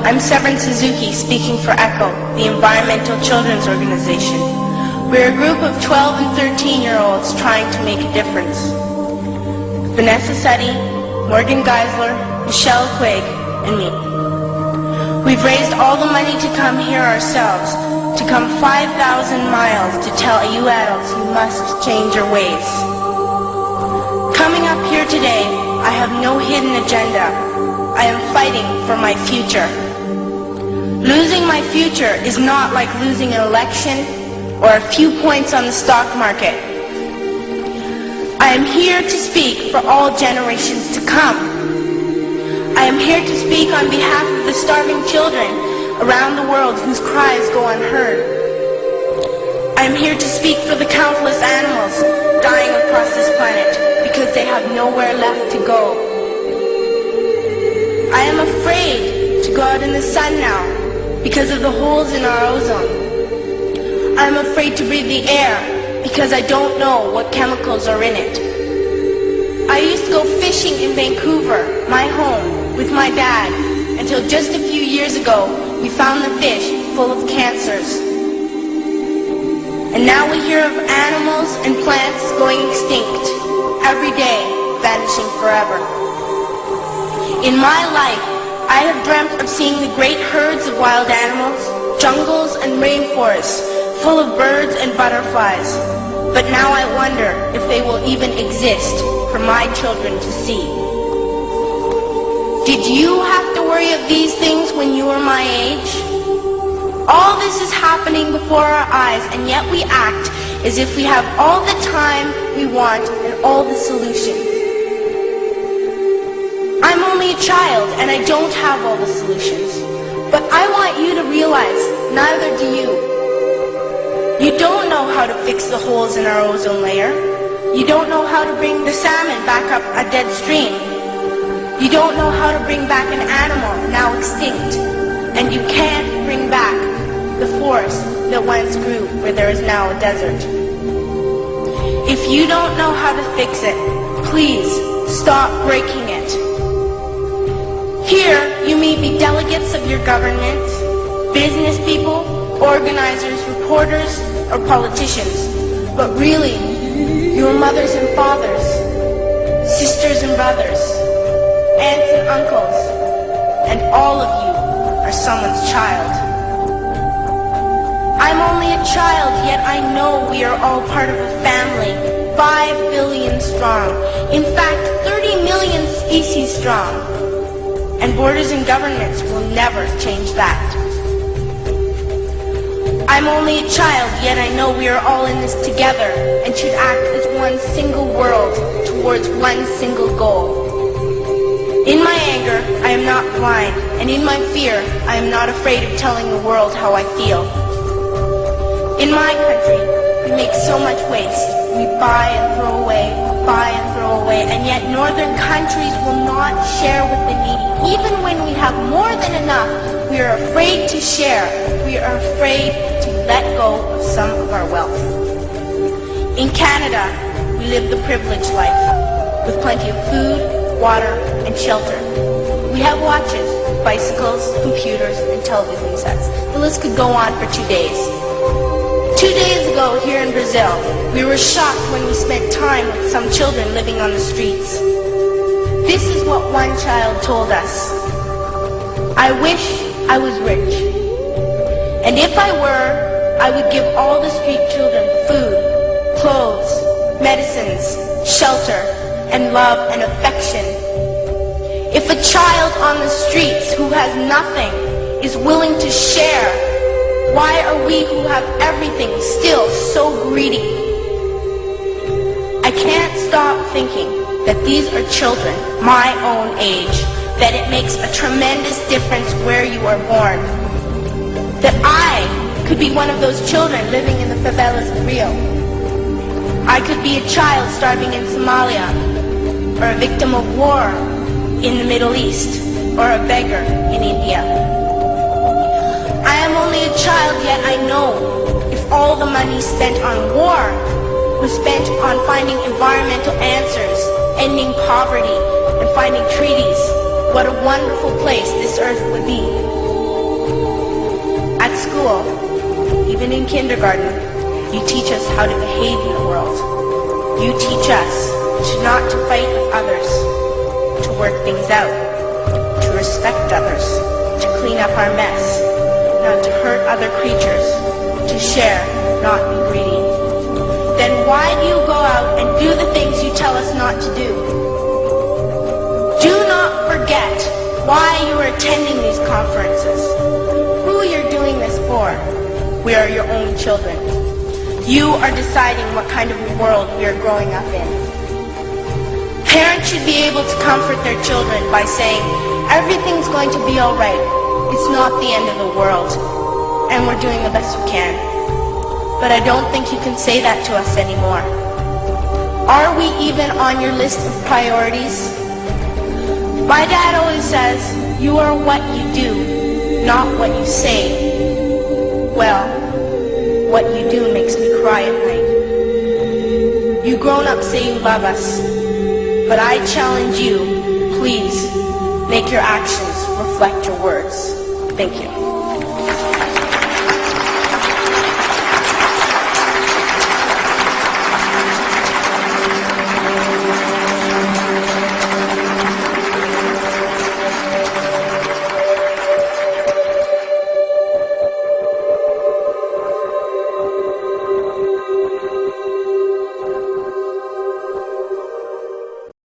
I'm Suzuki, speaking for ECHO, the Environmental Children's Organization. We're a group of 12 and 13-year-olds trying to make a difference. Vanessa Suttie, Morgan Geisler, Michelle Quigg, and me. We've raised all the money to come here ourselves, to come 5,000 miles to tell you adults you must change your ways. Coming up here today, I have no hidden agenda. I am fighting for my future. Losing my future is not like losing an election or a few points on the stock market. I am here to speak for all generations to come. I am here to speak on behalf of the starving children around the world whose cries go unheard. I am here to speak for the countless animals dying across this planet because they have nowhere left to go. I am afraid to go out in the sun now because of the holes in our ozone. I am afraid to breathe the air because I don't know what chemicals are in it. I used to go fishing in Vancouver, my home, with my dad, until just a few years ago we found the fish full of cancers. And now we hear of animals and plants going extinct, every day vanishing forever. In my life, I have dreamt of seeing the great herds of wild animals, jungles and rainforests full of birds and butterflies. But now I wonder if they will even exist for my children to see. Did you have to worry of these things when you were my age? All this is happening before our eyes, and yet we act as if we have all the time we want and all the solutions. I'm only a child, and I don't have all the solutions. But I want you to realize, neither do you. You don't know how to fix the holes in our ozone layer. You don't know how to bring the salmon back up a dead stream. You don't know how to bring back an animal now extinct. And you can't bring back the forest that once grew where there is now a desert. If you don't know how to fix it, please stop breaking it. Here, you may be delegates of your government, business people, organizers, reporters, or politicians, but really, your mothers and fathers, sisters and brothers, aunts and uncles, and all of you are someone's child. I'm only a child, yet I know we are all part of a family, 5 billion strong, in fact 30 million species strong. And borders and governments will never change that. I'm only a child, yet I know we are all in this together and should act as one single world towards one single goal. In my anger, I am not blind, and in my fear, I am not afraid of telling the world how I feel. In my country, we make so much waste. We buy and throw away, and yet northern countries will not share with the needy. Even when we have more than enough, we are afraid to share. We are afraid to let go of some of our wealth. In Canada, we live the privileged life, with plenty of food, water, and shelter. We have watches, bicycles, computers, and television sets. The list could go on for 2 days. 2 days ago, here in Brazil, we were shocked when we spent time with some children living on the streets. This is what one child told us. I wish I was rich. And if I were, I would give all the street children food, clothes, medicines, shelter, and love and affection. If a child on the streets who has nothing is willing to share, why are we who have everything still so greedy? I can't stop thinking that these are children my own age, that it makes a tremendous difference where you are born. That I could be one of those children living in the favelas of Rio. I could be a child starving in Somalia, or a victim of war in the Middle East, or a beggar in India. I am only a child, yet I know if all the money spent on war was spent on finding environmental answers, ending poverty, and finding treaties, what a wonderful place this earth would be. school, even in kindergarten, you teach us how to behave in the world. You teach us not to fight with others, to work things out, to respect others, to clean up our mess, not to hurt other creatures, to share, not be greedy. Then why do you go out and do the things you tell us not to do? Do not forget why you are attending these conferences, who you're doing this for. We are your own children. You are deciding what kind of world we are growing up in. Parents should be able to comfort their children by saying, everything's going to be all right. It's not the end of the world, and we're doing the best we can. But I don't think you can say that to us anymore. Are we even on your list of priorities? My dad always says, you are what you do, not what you say. Well, what you do makes me cry at night. You grown-ups say you love us, but I challenge you, please, make your actions reflect your words. Thank you.